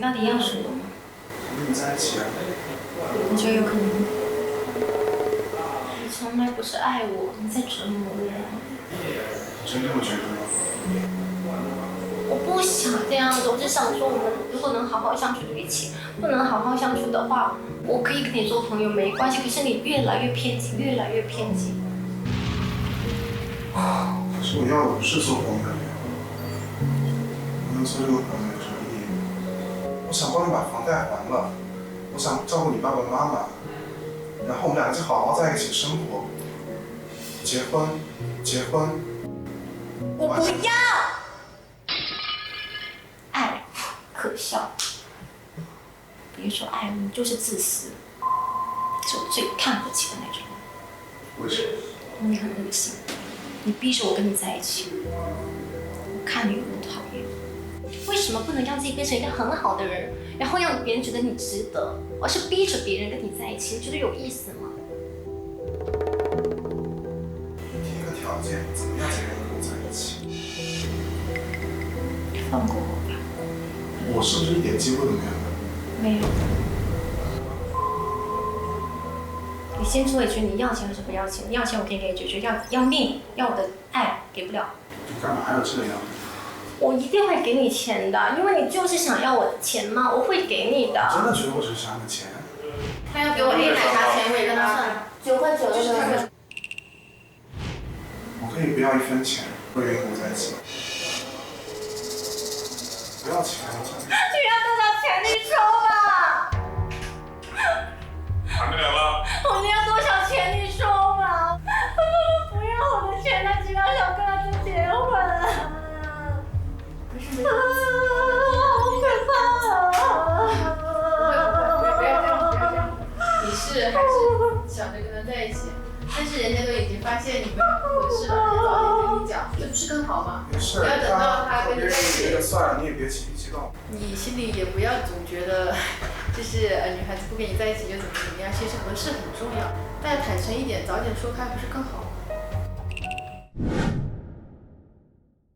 到底要什么？我跟你在一起啊。你觉得有可能吗？你从来不是爱我，你在折磨我。真这么觉得吗？我不想这样子，我只想说，我们如果能好好相处就一起，不能好好相处的话，我可以跟你做朋友没关系。可是你越来越偏激，越来越偏激。可是我要的不是做朋友呀，我能做这个朋友有什么意义？我想帮你把房贷还了，我想照顾你爸爸妈妈，然后我们两个就好好在一起生活，结婚，结婚。我不要。爱可笑，别说爱我，你就是自私，是我最看不起的那种。为什么？你很恶心，你逼着我跟你在一起，我看你有多讨厌。为什么不能让自己变成一个很好的人，然后让别人觉得你值得，而是逼着别人跟你在一起？你觉得有意思吗？提一个条件，怎么样才能跟我在一起？放过我吧。我是不是一点机会都没有？没有。你先说一句，你要钱还是不要钱？你要钱我可以给你解决，要命，要我的爱给不了。你干嘛要这样？我一定会给你钱的，因为你就是想要我的钱嘛，我会给你的。真的觉得我只是想你的钱？他要给我 A 奶茶钱，我也跟他算9块9的那个。我可以不要1分钱，我愿意跟我在一起。不要钱，我想。你要多少钱？你说吧。还没来吗？你要多少钱？你说吧。不要我的钱，他只要想跟他就结婚。好可怕啊！不要这样。你是还是想着跟他在一起，但是人家都已经发现你们不合适了，早点跟你讲，这不是更好吗？没事，不要等到他跟你在一起，就算了，你也别情绪激动。你心里也不要总觉得，就是女孩子不跟你在一起就怎么样，其实合适很重要，大家坦诚一点，早点说开不是更好吗？